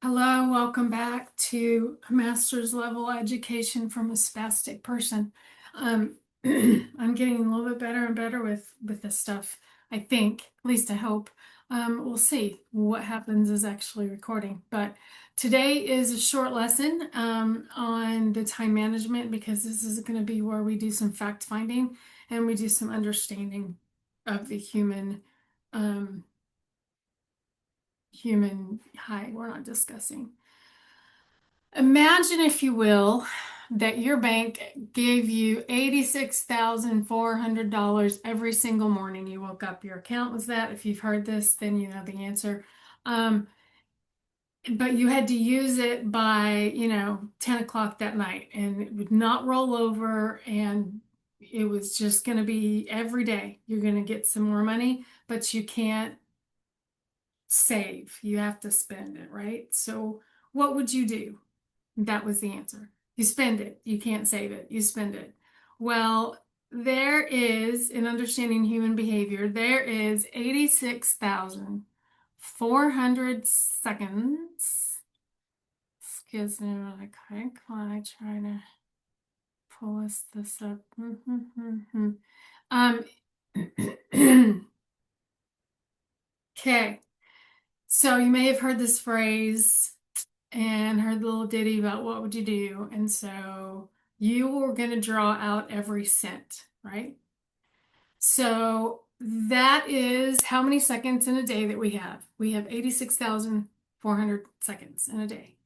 Hello, welcome back to master's level education from a spastic person. Um, I'm getting a little bit better and better with this stuff, I think. At least I hope. We'll see what happens is actually recording. But today is a short lesson on the time management because this is going to be where we do some fact finding and we do some understanding of the um, hi, we're not discussing. Imagine, if you will, that your bank gave you $86,400 every single morning you woke up. Your account was that. If you've heard this, then you know the answer. Um, but you had to use it by, 10 o'clock that night, and it would not roll over, and it was just going to be every day. You're going to get some more money, but you can't save. You have to spend it, right? So, what would you do? That was the answer. You spend it. You can't save it. You spend it. Well, there is, in understanding human behavior, there is 86,400 seconds. Excuse me, really quick while I try to pull this up. Um, okay. So you may have heard this phrase and heard the little ditty about what would you do. And so you were going to draw out every cent, right? So that is how many seconds in a day that we have. We have 86,400 seconds in a day.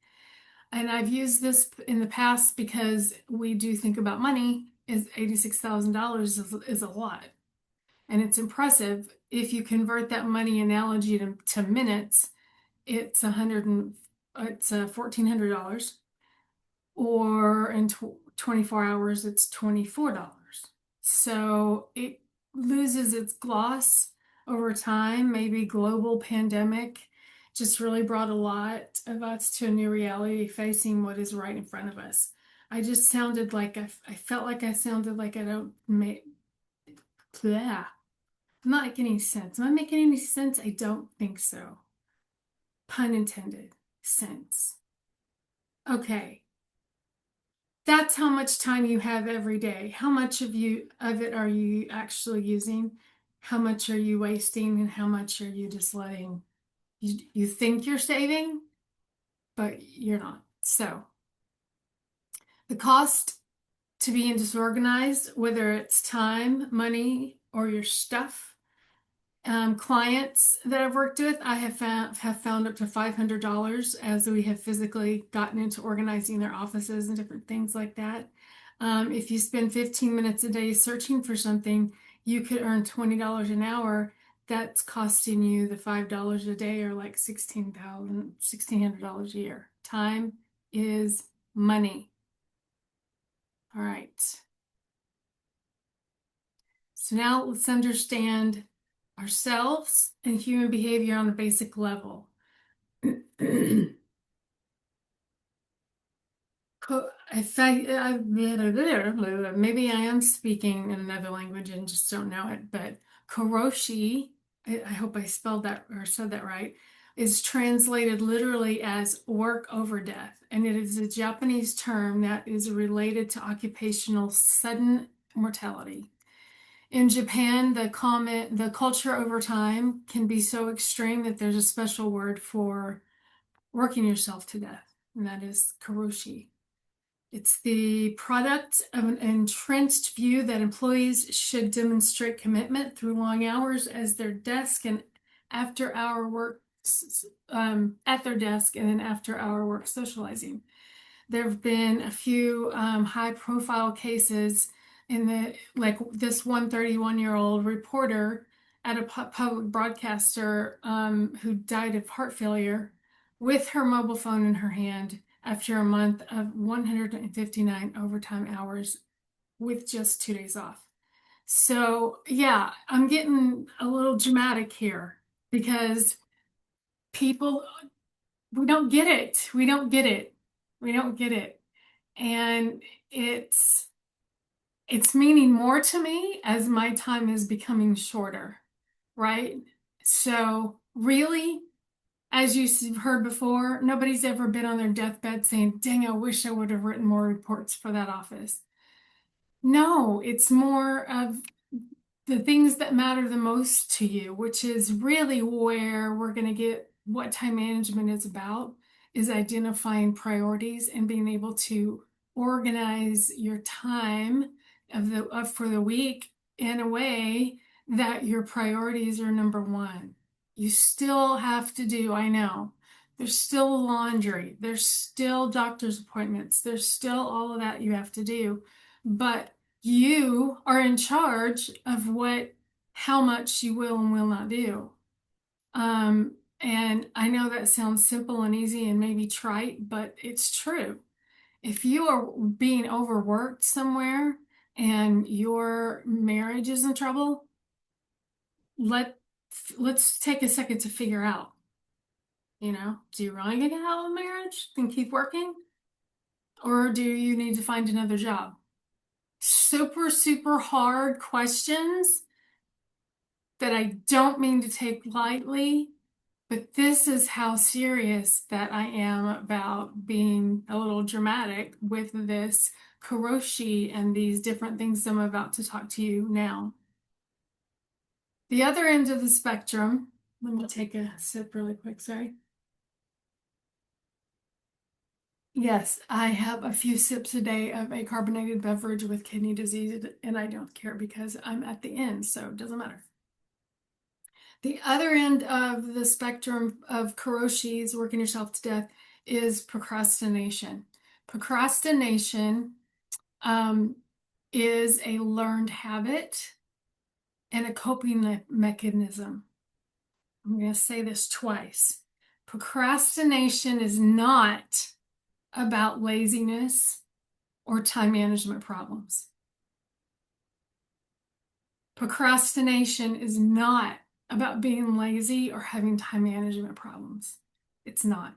And I've used this in the past because we do think about money. Is $86,000 is a lot. And it's impressive. If you convert that money analogy to minutes, it's $1,400, or in 24 hours it's $24. So it loses its gloss over time. Maybe global pandemic just really brought a lot of us to a new reality facing what is right in front of us. I just sounded like I felt like I sounded like I don't make, yeah, I'm not making any sense. Am I making any sense? I don't think so. Pun intended. Sense. Okay. That's how much time you have every day. How much of it are you actually using? How much are you wasting, and how much are you just letting you think you're saving, but you're not. So the cost to being disorganized, whether it's time, money, or your stuff. Clients that I've worked with, I have found up to $500 as we have physically gotten into organizing their offices and different things like that. If you spend 15 minutes a day searching for something, you could earn $20 an hour. That's costing you the $5 a day, or like $1,600 a year. Time is money. All right. So now let's understand ourselves and human behavior on a basic level. If maybe I am speaking in another language and just don't know it, but karoshi, I hope I spelled that or said that right, is translated literally as work over death. And it is a Japanese term that is related to occupational sudden mortality. In Japan, the culture over time can be so extreme that there's a special word for working yourself to death, and that is karoshi. It's the product of an entrenched view that employees should demonstrate commitment through long hours as their desk and after hour work at their desk and then after hour work socializing. There have been a few high profile cases in the like this 131-year-old reporter at a public broadcaster who died of heart failure with her mobile phone in her hand after a month of 159 overtime hours with just 2 days off. So, yeah, I'm getting a little dramatic here because people, we don't get it. We don't get it. We don't get it. And it's it's meaning more to me as my time is becoming shorter, right? So, really, As you've heard before, nobody's ever been on their deathbed saying, dang, I wish I would have written more reports for that office. No, it's more of the things that matter the most to you, which is really where we're going to get what time management is about, is identifying priorities and being able to organize your time for the week in a way that your priorities are number one. You still have to do, I know, there's still laundry, there's still doctor's appointments, there's still all of that you have to do, but you are in charge of how much you will and will not do. And I know that sounds simple and easy and maybe trite, but it's true. If you are being overworked somewhere and your marriage is in trouble, let let's take a second to figure out, do you really get out of a marriage and keep working? Or do you need to find another job? Super, super hard questions that I don't mean to take lightly, but this is how serious that I am about being a little dramatic with this karoshi and these different things I'm about to talk to you now. The other end of the spectrum, let me take a sip really quick, sorry. Yes, I have a few sips a day of a carbonated beverage with kidney disease, and I don't care because I'm at the end, so it doesn't matter. The other end of the spectrum of Kuroshi's working yourself to death is procrastination. Procrastination is a learned habit and a coping mechanism. I'm going to say this twice. Procrastination is not about laziness or time management problems. Procrastination is not about being lazy or having time management problems. It's not.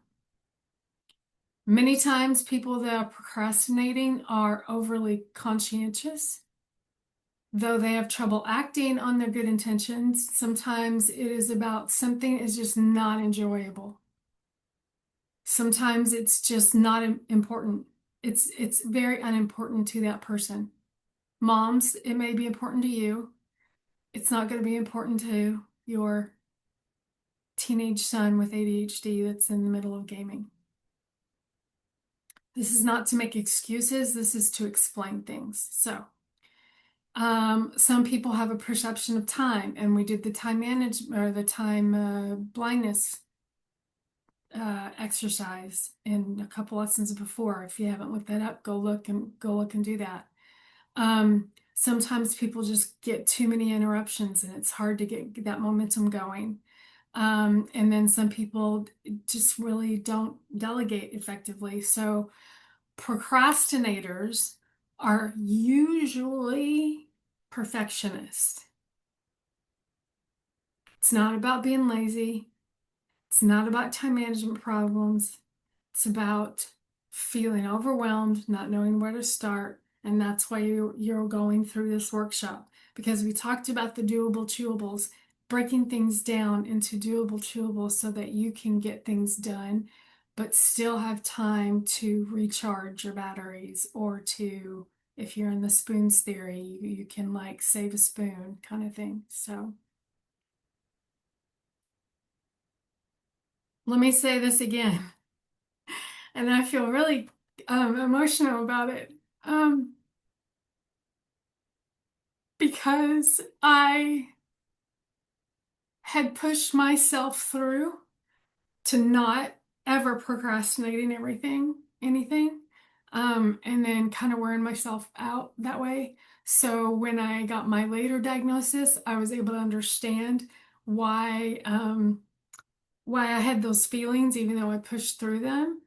Many times, people that are procrastinating are overly conscientious. Though they have trouble acting on their good intentions, sometimes it is about something is just not enjoyable. Sometimes it's just not important. It's very unimportant to that person. Moms, it may be important to you. It's not going to be important to your teenage son with ADHD that's in the middle of gaming. This is not to make excuses. This is to explain things. So, some people have a perception of time, and we did the time management or the time blindness exercise in a couple lessons before. If you haven't looked that up, go look and do that. Sometimes people just get too many interruptions, and it's hard to get that momentum going. And then some people just really don't delegate effectively. So procrastinators are usually perfectionists. It's not about being lazy. It's not about time management problems. It's about feeling overwhelmed, not knowing where to start. And that's why you're going through this workshop, because we talked about the doable chewables, breaking things down into doable chewables so that you can get things done, but still have time to recharge your batteries, or to, if you're in the spoons theory, you can like save a spoon kind of thing. So let me say this again, and I feel really emotional about it. Because I had pushed myself through to not ever procrastinating anything, and then kind of wearing myself out that way. So when I got my later diagnosis, I was able to understand why why I had those feelings, even though I pushed through them.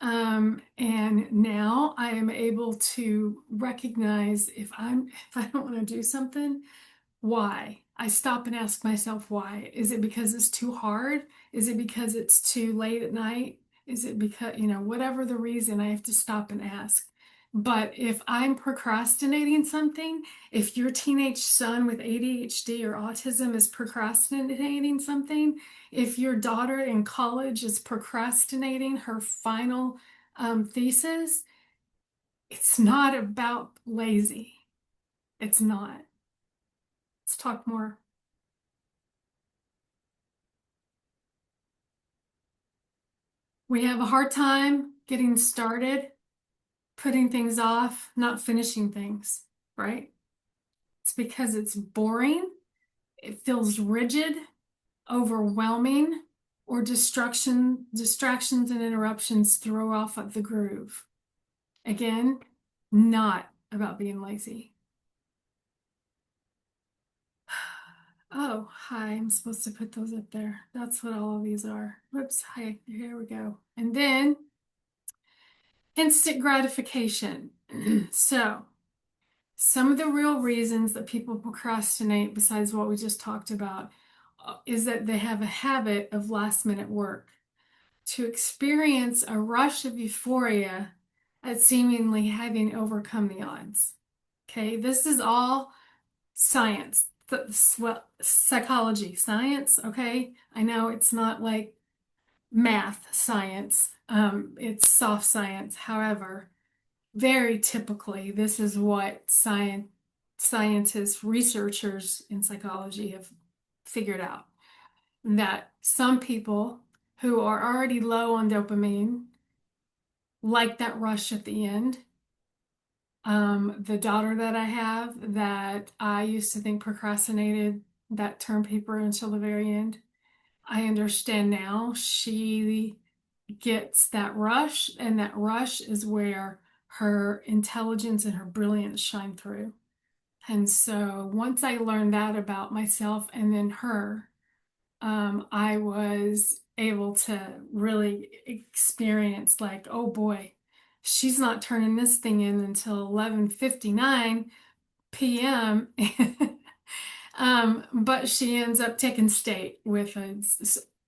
And now I am able to recognize if I don't want to do something, why? I stop and ask myself why. Is it because it's too hard? Is it because it's too late at night? Is it because, whatever the reason, I have to stop and ask. But if I'm procrastinating something, if your teenage son with ADHD or autism is procrastinating something, if your daughter in college is procrastinating her final thesis, it's not about lazy. It's not. Let's talk more. We have a hard time getting started, putting things off, not finishing things, right? It's because it's boring, it feels rigid, overwhelming, or distractions and interruptions throw off of the groove. Again, not about being lazy. Oh, hi, I'm supposed to put those up there. That's what all of these are. Whoops, hi, here we go. And then instant gratification. So, some of the real reasons that people procrastinate, besides what we just talked about, is that they have a habit of last minute work. To experience a rush of euphoria at seemingly having overcome the odds. Okay, this is all science, well, psychology science. Okay, I know it's not like math science, it's soft science. However, very typically, this is what scientists, researchers in psychology have figured out that some people who are already low on dopamine like that rush at the end. The daughter that I have that I used to think procrastinated that term paper until the very end. I understand now she gets that rush, and that rush is where her intelligence and her brilliance shine through. And so once I learned that about myself and then her, I was able to really experience like, oh boy, she's not turning this thing in until 11:59 p.m. But she ends up taking state with a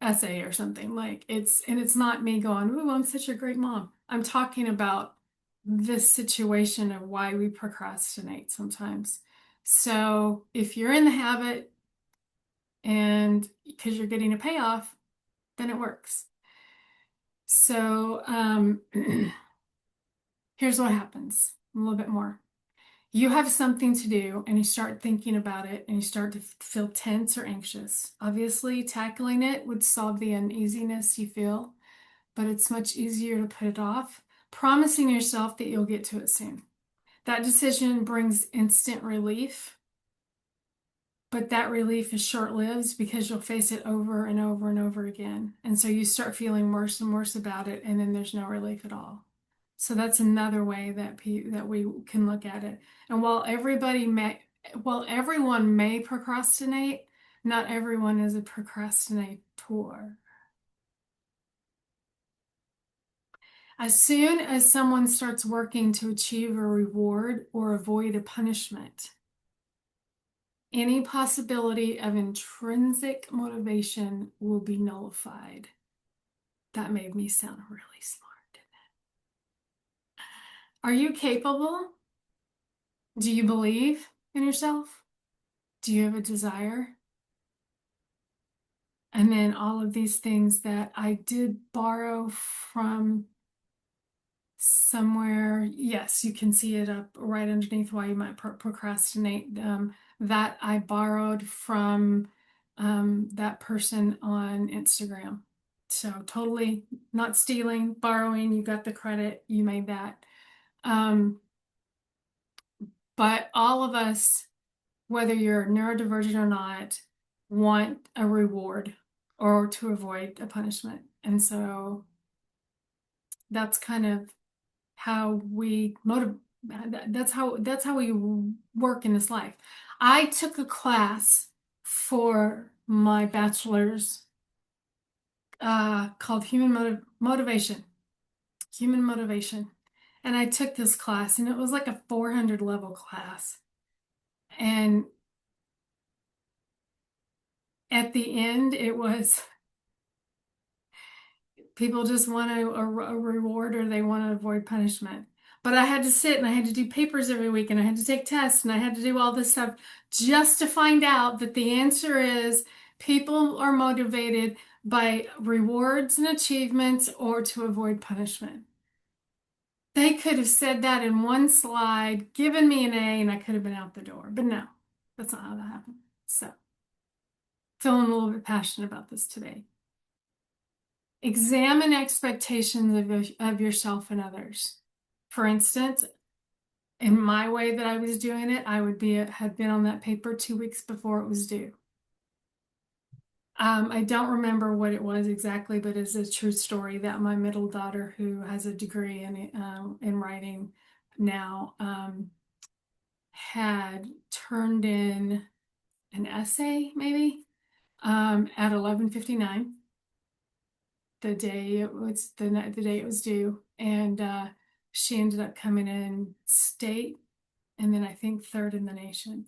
essay or something like it's not me going, "Ooh, I'm such a great mom." I'm talking about this situation of why we procrastinate sometimes. So if you're in the habit and because you're getting a payoff, then it works. So here's what happens a little bit more. You have something to do and you start thinking about it and you start to feel tense or anxious. Obviously, tackling it would solve the uneasiness you feel, but it's much easier to put it off, promising yourself that you'll get to it soon. That decision brings instant relief, but that relief is short-lived because you'll face it over and over and over again. And so you start feeling worse and worse about it, and then there's no relief at all. So that's another way that we can look at it. And while everyone may procrastinate, not everyone is a procrastinator. As soon as someone starts working to achieve a reward or avoid a punishment, any possibility of intrinsic motivation will be nullified. That made me sound really smart, didn't it? Are you capable? Do you believe in yourself? Do you have a desire? And then all of these things that I did borrow from somewhere. Yes, you can see it up right underneath why you might procrastinate. That I borrowed from that person on Instagram. So totally not stealing, borrowing. You got the credit. You made that. Um, but all of us, whether you're neurodivergent or not, want a reward or to avoid a punishment. And so that's kind of how we motivate. That's how we work in this life. I took a class for my bachelor's called Motivation, Human Motivation. And I took this class and it was like a 400 level class. And at the end, it was people just want a reward or they want to avoid punishment. But I had to sit and I had to do papers every week and I had to take tests and I had to do all this stuff just to find out that the answer is people are motivated by rewards and achievements or to avoid punishment. They could have said that in one slide, given me an A, and I could have been out the door. But no, that's not how that happened. So, feeling a little bit passionate about this today. Examine expectations of yourself and others. For instance, in my way that I was doing it, I would be had been on that paper 2 weeks before it was due. I don't remember what it was exactly, but it's a true story that my middle daughter, who has a degree in writing now, had turned in an essay maybe at 11:59, the day it was the day it was due, and she ended up coming in state, and then I think third in the nation.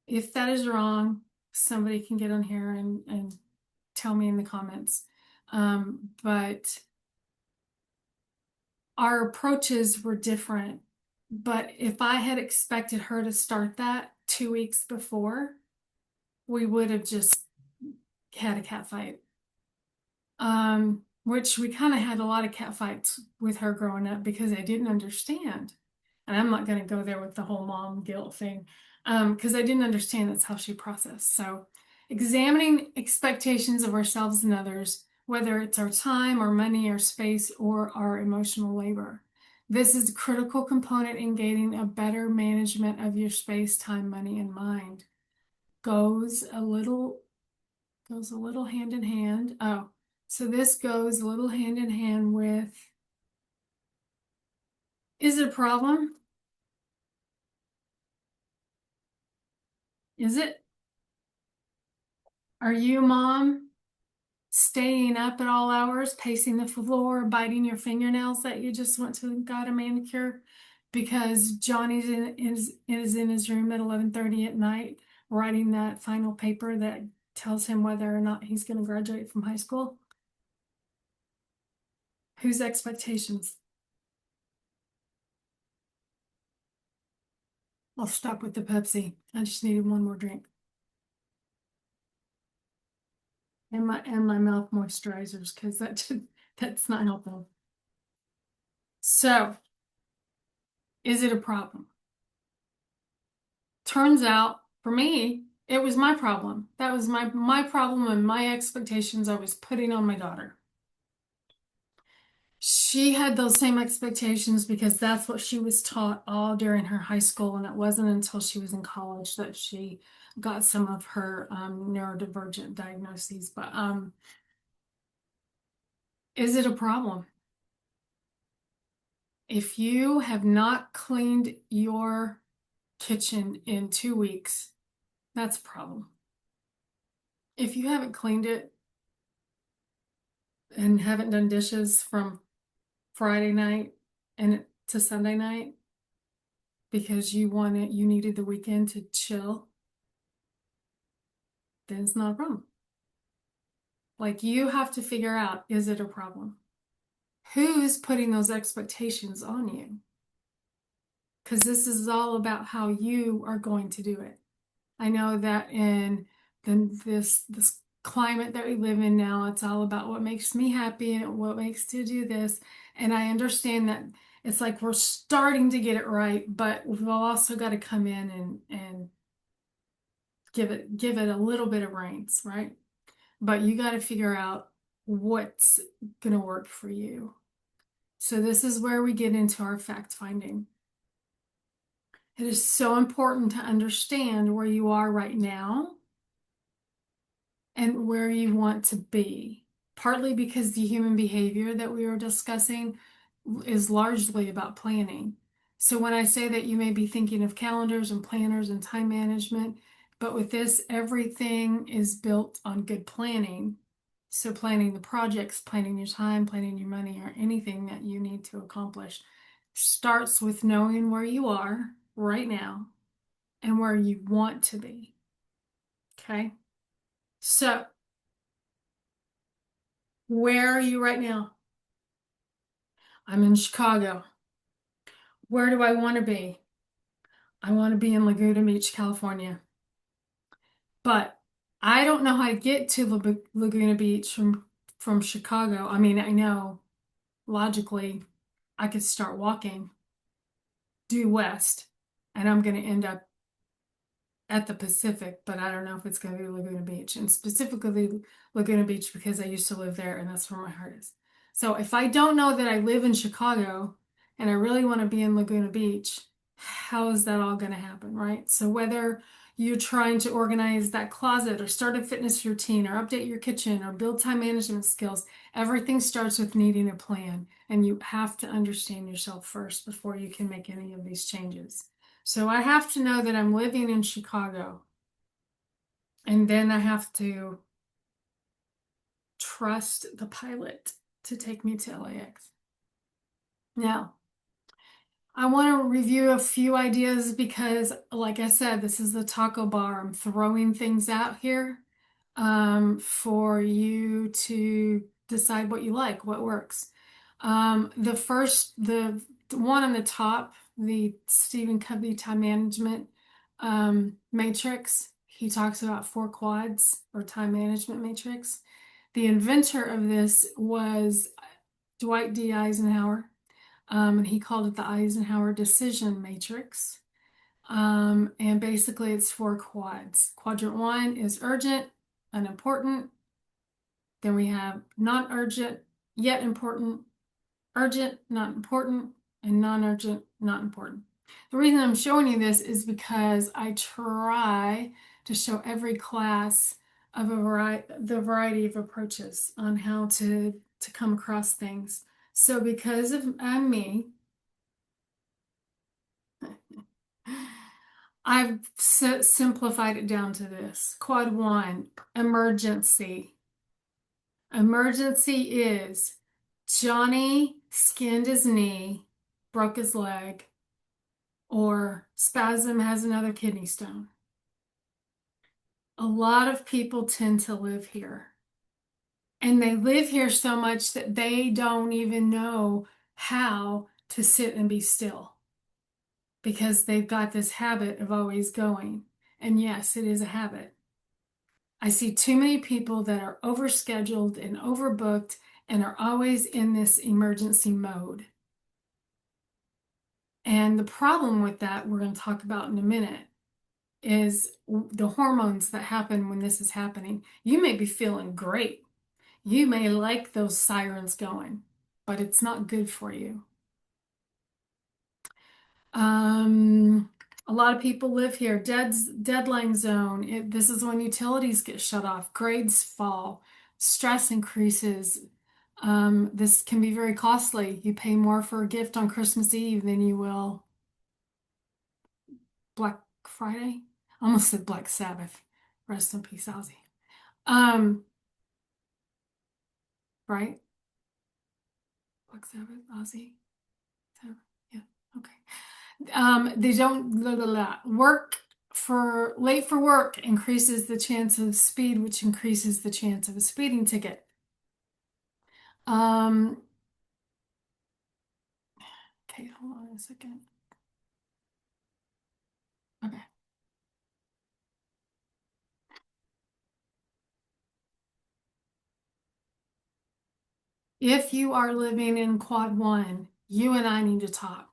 If that is wrong, somebody can get on here and tell me in the comments. But our approaches were different. But if I had expected her to start that 2 weeks before, we would have just had a cat fight. Which we kind of had a lot of cat fights with her growing up because I didn't understand. And I'm not going to go there with the whole mom guilt thing, because I didn't understand that's how she processed. So, examining expectations of ourselves and others, whether it's our time, our money, our space, or our emotional labor. This is a critical component in gaining a better management of your space, time, money, and mind. Goes a little hand in hand. Oh, so this goes a little hand in hand with, is it a problem? Is it? Are you, mom, staying up at all hours, pacing the floor, biting your fingernails that you just went to got a manicure because Johnny's is in his room at 11:30 at night writing that final paper that tells him whether or not he's going to graduate from high school? Whose expectations? I'll stop with the Pepsi. I just needed one more drink. And my mouth moisturizers because that's not helpful. So, is it a problem? Turns out for me, it was my problem. That was my problem and my expectations I was putting on my daughter. She had those same expectations because that's what she was taught all during her high school, and it wasn't until she was in college that she got some of her neurodivergent diagnoses. But is it a problem? If you have not cleaned your kitchen in 2 weeks, that's a problem. If you haven't cleaned it and haven't done dishes from Friday night and to Sunday night because you needed the weekend to chill, then it's not a problem. Like, you have to figure out, is it a problem? Who's putting those expectations on you? Because this is all about how you are going to do it. I know that in this climate that we live in now, it's all about what makes me happy and what makes to do this. And I understand that it's like we're starting to get it right, but we've also got to come in and give it a little bit of reins, right? But you got to figure out what's going to work for you. So this is where we get into our fact finding. It is so important to understand where you are right now and where you want to be. Partly because the human behavior that we were discussing is largely about planning. So when I say that you may be thinking of calendars and planners and time management, but with this, everything is built on good planning. So planning the projects, planning your time, planning your money, or anything that you need to accomplish starts with knowing where you are right now and where you want to be. Okay? So, where are you right now? I'm in Chicago. Where do I want to be? I want to be in Laguna Beach, California. But I don't know how to get to Laguna Beach from Chicago. I mean, I know logically I could start walking due west and I'm going to end up at the Pacific, but I don't know if it's going to be Laguna Beach, and specifically Laguna Beach because I used to live there and that's where my heart is. So if I don't know that I live in Chicago and I really want to be in Laguna Beach, how is that all going to happen, right? So whether you're trying to organize that closet or start a fitness routine or update your kitchen or build time management skills, everything starts with needing a plan, and you have to understand yourself first before you can make any of these changes. So I have to know that I'm living in Chicago, and then I have to trust the pilot to take me to LAX. Now, I want to review a few ideas because, like I said, this is the taco bar. I'm throwing things out here for you to decide what you like, what works. The one on the top, the Stephen Covey time management matrix, he talks about four quads or time management matrix. The inventor of this was Dwight D. Eisenhower, and he called it the Eisenhower decision matrix. And basically, it's four quads. Quadrant one is urgent, unimportant. Then we have non urgent, yet important, urgent, not important, and non urgent, not important. The reason I'm showing you this is because I try to show every class of the variety of approaches on how to come across things. So because of I'm me, I've simplified it down to this. Quad one, emergency. Emergency is Johnny skinned his knee, broke his leg, or spasm has another kidney stone. A lot of people tend to live here. And they live here so much that they don't even know how to sit and be still because they've got this habit of always going. And yes, it is a habit. I see too many people that are overscheduled and overbooked and are always in this emergency mode. And the problem with that, we're going to talk about in a minute, is the hormones that happen when this is happening. You may be feeling great. You may like those sirens going, but it's not good for you. Um, a lot of people live here. Deadline zone. This is when utilities get shut off, grades fall, stress increases. This can be very costly. You pay more for a gift on Christmas Eve than you will Black Friday. I almost said Black Sabbath. Rest in peace, Ozzy. Um, right? Black Sabbath, Ozzy. Sabbath. Yeah. Okay. They don't blah, blah, blah. Work for late for work increases the chance of speed, which increases the chance of a speeding ticket. Um, okay, hold on a second. Okay. If you are living in quad one, you and I need to talk.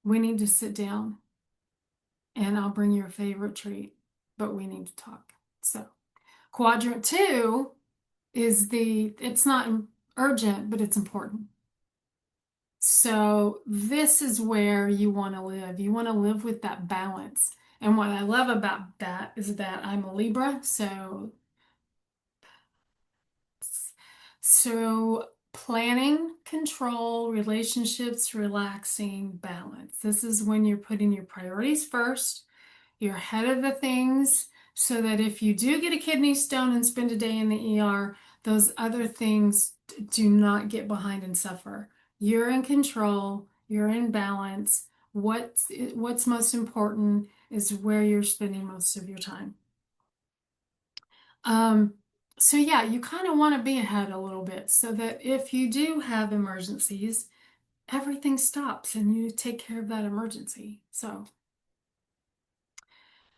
We need to sit down and I'll bring you a favorite treat, but we need to talk. So, quadrant two is it's not urgent, but it's important. So this is where you want to live. You want to live with that balance. And what I love about that is that I'm a Libra, so planning, control, relationships, relaxing, balance. This is when you're putting your priorities first. You're ahead of the things so that if you do get a kidney stone and spend a day in the ER, those other things do not get behind and suffer. You're in control, you're in balance. What's most important is where you're spending most of your time. Um, so yeah, you kind of want to be ahead a little bit so that if you do have emergencies, everything stops and you take care of that emergency. So,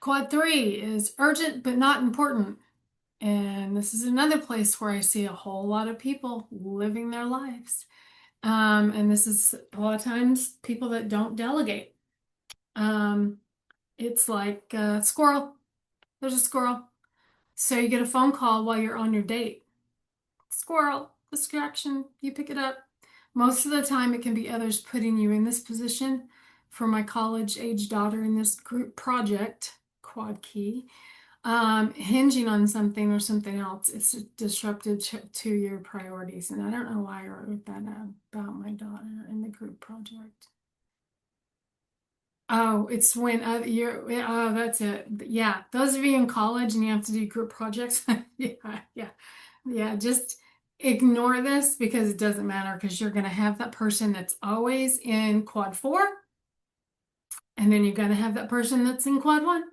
quad three is urgent but not important. And this is another place where I see a whole lot of people living their lives. And this is a lot of times people that don't delegate. Um, it's like a squirrel. There's a squirrel. So you get a phone call while you're on your date. Squirrel, distraction, you pick it up. Most of the time, it can be others putting you in this position. For my college age daughter in this group project, Quad Key, hinging on something or something else, it's disruptive to your priorities. And I don't know why I wrote that about my daughter in the group project. Oh, it's when oh, that's it. Yeah, those of you in college and you have to do group projects. Yeah, yeah, yeah. Just ignore this because it doesn't matter because you're going to have that person that's always in quad four, and then you're going to have that person that's in quad one.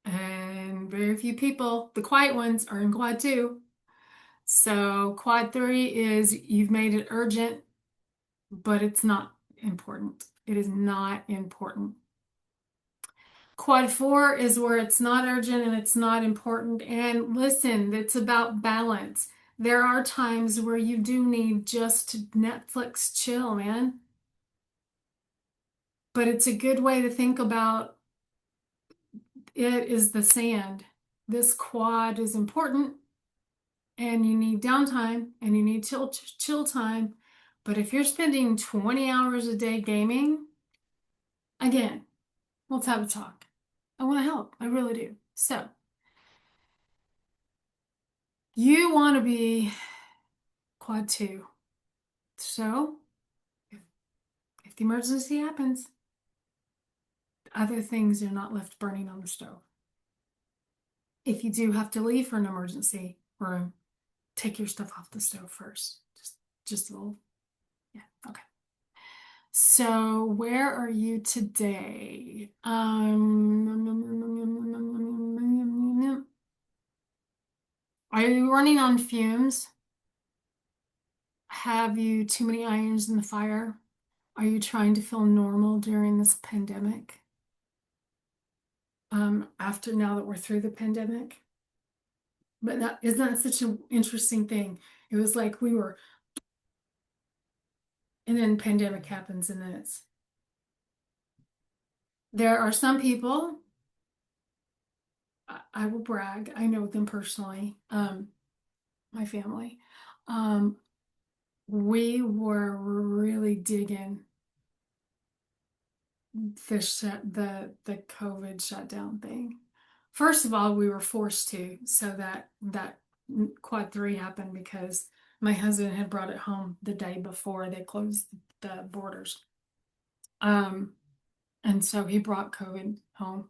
And very few people, the quiet ones, are in quad two. So quad three is you've made it urgent, but it's not important. It is not important. Quad four is where it's not urgent and it's not important. And listen, it's about balance. There are times where you do need just to Netflix chill, man. But it's a good way to think about it is the sand. This quad is important and you need downtime and you need chill time. But if you're spending 20 hours a day gaming, again, let's have a talk. I want to help. I really do. So you want to be quad two. So if, if the emergency happens, other things are not left burning on the stove. If you do have to leave for an emergency room, take your stuff off the stove first. Just a little, yeah, okay. So where are you today? Are you running on fumes? Have you too many irons in the fire? Are you trying to feel normal during this pandemic? After now that we're through the pandemic? But that isn't that such an interesting thing? It was like we were, and then pandemic happens, and then it's there are some people, I will brag, I know them personally, my family. Um, we were really digging the COVID shutdown thing. First of all, we were forced to, so that quad three happened because my husband had brought it home the day before they closed the borders. Um, and so he brought COVID home,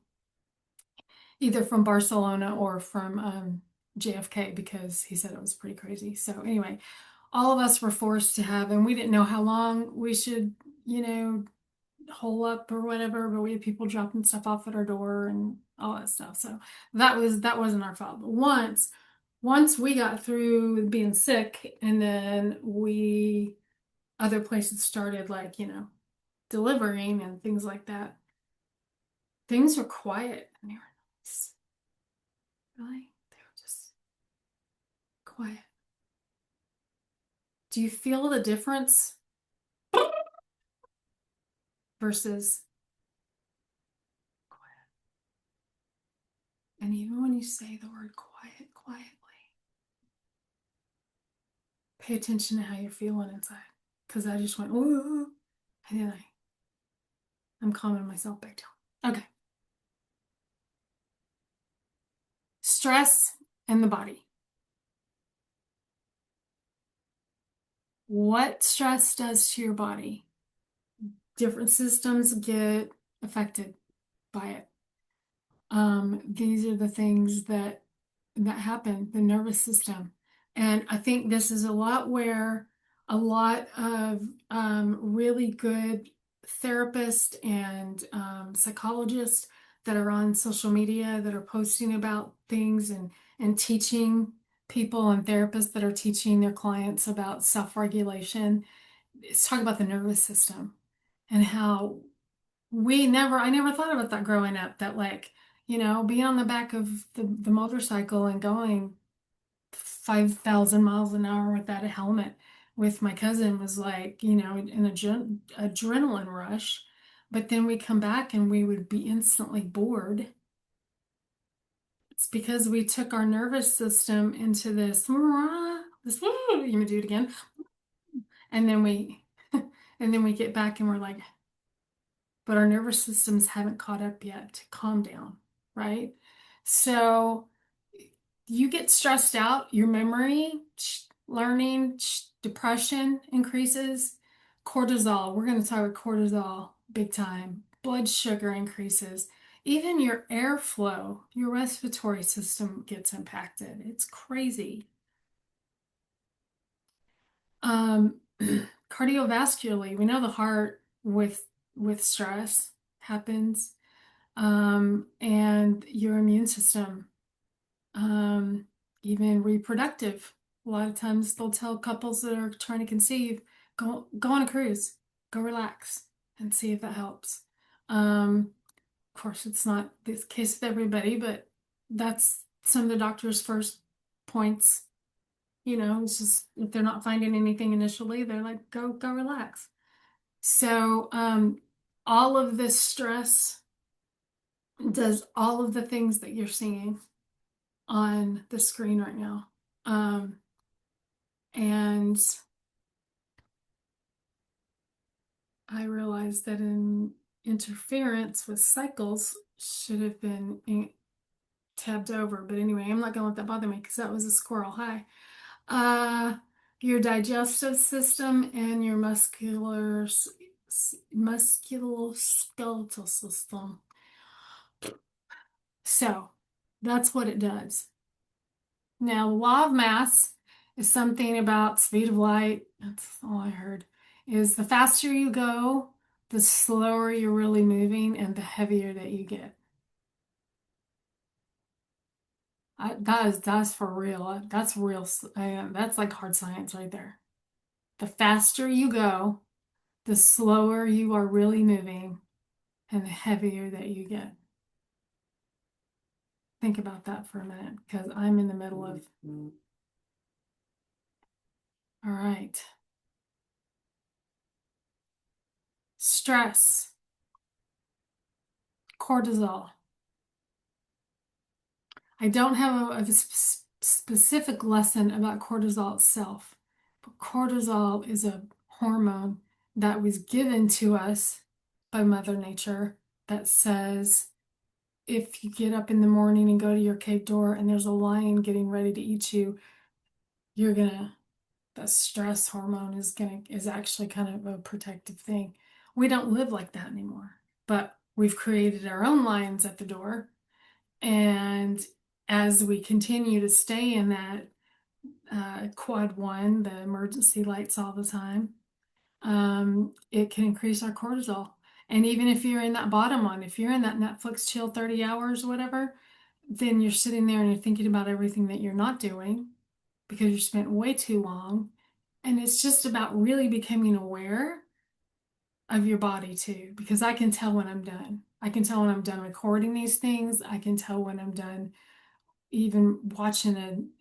either from Barcelona or from JFK because he said it was pretty crazy. So anyway, all of us were forced to have, and we didn't know how long we should, you know, hole up or whatever, but we had people dropping stuff off at our door and all that stuff. So that wasn't our fault. But once we got through being sick and then we other places started like, delivering and things like that, things were quiet and they were nice. Really? They were just quiet. Do you feel the difference versus quiet? And even when you say the word quiet quietly, pay attention to how you're feeling inside. Because I just went, ooh, and then I'm calming myself back down. Okay. Stress and the body. What stress does to your body? Different systems get affected by it. These are the things that happen, the nervous system. And I think this is a lot where a lot of really good therapists and psychologists that are on social media that are posting about things and teaching people and therapists that are teaching their clients about self-regulation. It's talking about the nervous system and how I never thought about that growing up, that like, being on the back of the motorcycle and going 5,000 miles an hour without a helmet with my cousin was like, an adrenaline rush. But then we come back and we would be instantly bored. It's because we took our nervous system into this, you gonna do it again. And then we, and then we get back and we're like, but our nervous systems haven't caught up yet to calm down, right? So you get stressed out, your memory, learning, depression increases, cortisol. We're going to talk about cortisol big time. Blood sugar increases. Even your airflow, your respiratory system gets impacted. It's crazy. Um, Cardiovascularly, we know the heart with stress happens, and your immune system, um, even reproductive. A lot of times they'll tell couples that are trying to conceive, go on a cruise, go relax, and see if that helps. Of course, it's not the case with everybody, but that's some of the doctor's first points. It's just if they're not finding anything initially, they're like, go relax. So, all of this stress does all of the things that you're seeing on the screen right now. And I realized that an interference with cycles should have been tabbed over. But anyway, I'm not going to let that bother me because that was a squirrel. Hi. Uh, your digestive system and your musculoskeletal system. So that's what it does. Now, the law of mass is something about speed of light. That's all I heard. Is the faster you go, the slower you're really moving and the heavier that you get. That's for real. That's real. That's like hard science right there. The faster you go, the slower you are really moving and the heavier that you get. Think about that for a minute because I'm in the middle of. All right. Stress, cortisol. I don't have a specific lesson about cortisol itself, but cortisol is a hormone that was given to us by Mother Nature that says if you get up in the morning and go to your cave door and there's a lion getting ready to eat you, you're gonna, the stress hormone is actually kind of a protective thing. We don't live like that anymore, but we've created our own lions at the door. And as we continue to stay in that quad one, the emergency lights all the time, it can increase our cortisol. And even if you're in that bottom one, if you're in that Netflix chill 30 hours or whatever, then you're sitting there and you're thinking about everything that you're not doing because you spent way too long. And it's just about really becoming aware of your body too, because I can tell when I'm done. I can tell when I'm done recording these things. I can tell when I'm done even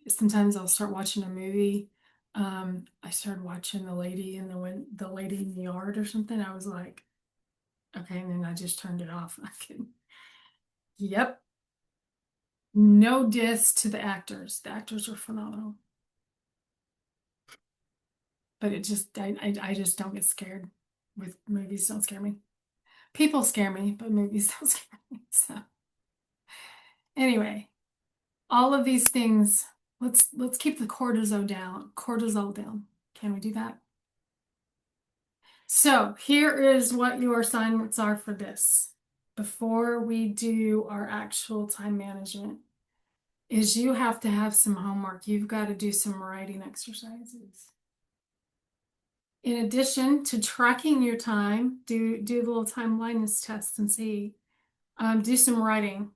sometimes I'll start watching a movie. I started watching the lady in the yard or something. I was like, okay, and then I just turned it off. Yep. No diss to the actors. The actors are phenomenal. But I just don't get scared with movies. Don't scare me. People scare me, but movies don't scare me. So anyway, all of these things, let's keep the cortisol down. Can we do that? So here is what your assignments are for this. Before we do our actual time management, is you have to have some homework. You've got to do some writing exercises. In addition to tracking your time, do the little time blindness test and see. Do some writing.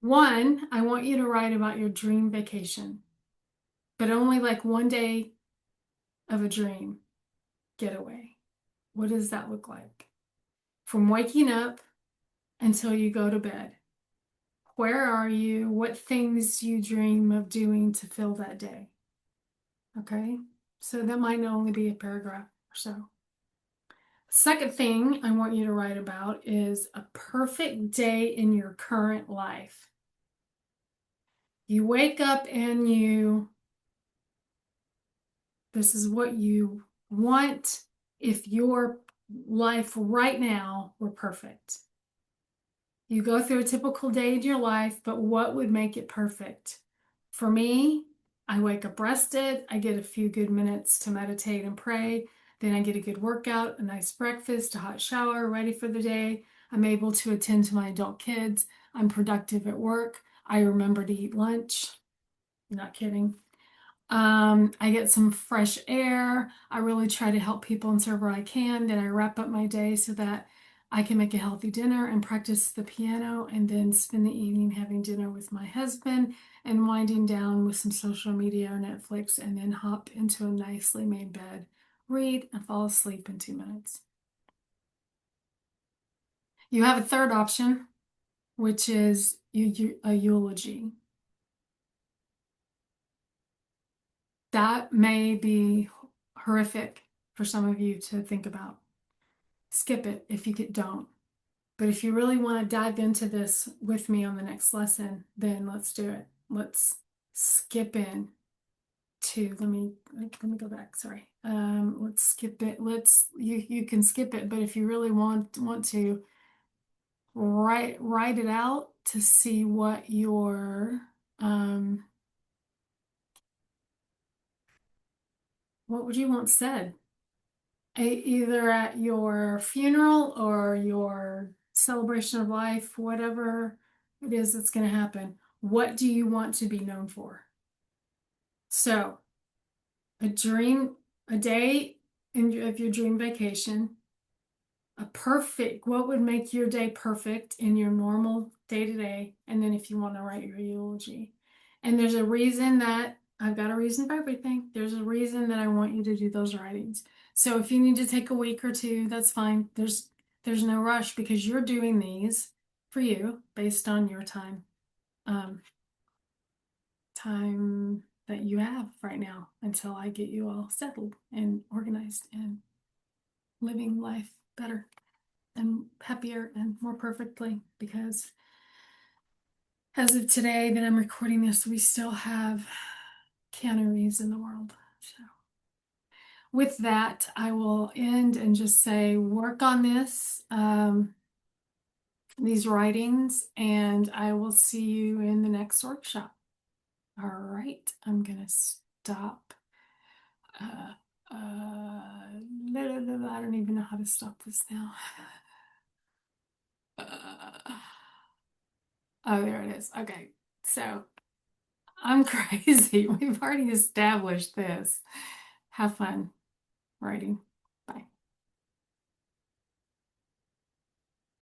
One, I want you to write about your dream vacation, but only like one day of a dream. getaway. What does that look like? From waking up until you go to bed. Where are you? What things you dream of doing to fill that day? Okay. So that might only be a paragraph or so. Second thing I want you to write about is a perfect day in your current life. You wake up and this is what you want if your life right now were perfect. You go through a typical day in your life, but what would make it perfect? For me, I wake up rested. I get a few good minutes to meditate and pray. Then I get a good workout, a nice breakfast, a hot shower, ready for the day. I'm able to attend to my adult kids. I'm productive at work. I remember to eat lunch. Not kidding. I get some fresh air. I really try to help people and serve where I can. Then I wrap up my day so that I can make a healthy dinner and practice the piano, and then spend the evening having dinner with my husband and winding down with some social media or Netflix, and then hop into a nicely made bed, read, and fall asleep in 2 minutes. You have a third option, which is a eulogy. That may be horrific for some of you to think about. Skip it if you don't. But if you really want to dive into this with me on the next lesson, then let's do it. Let's skip in to, let me go back. Sorry. Let's skip it. You can skip it, but if you really want to write it out to see what what would you want said? Either at your funeral or your celebration of life, whatever it is that's going to happen. What do you want to be known for? So, a dream, a day of your dream vacation, what would make your day perfect in your normal day to day, and then if you want to write your eulogy. And there's a reason that I've got a reason for everything. There's a reason that I want you to do those writings. So if you need to take a week or two, that's fine. There's no rush, because you're doing these for you based on your um, time that you have right now until I get you all settled and organized and living life better and happier and more perfectly, because as of today that I'm recording this, we still have Keanu Reeves in the world. So with that, I will end and just say, work on these writings, and I will see you in the next workshop. All right, I'm gonna stop. Uh, I don't even know how to stop this now. Oh, there it is. Okay, so I'm crazy. We've already established this. Have fun writing.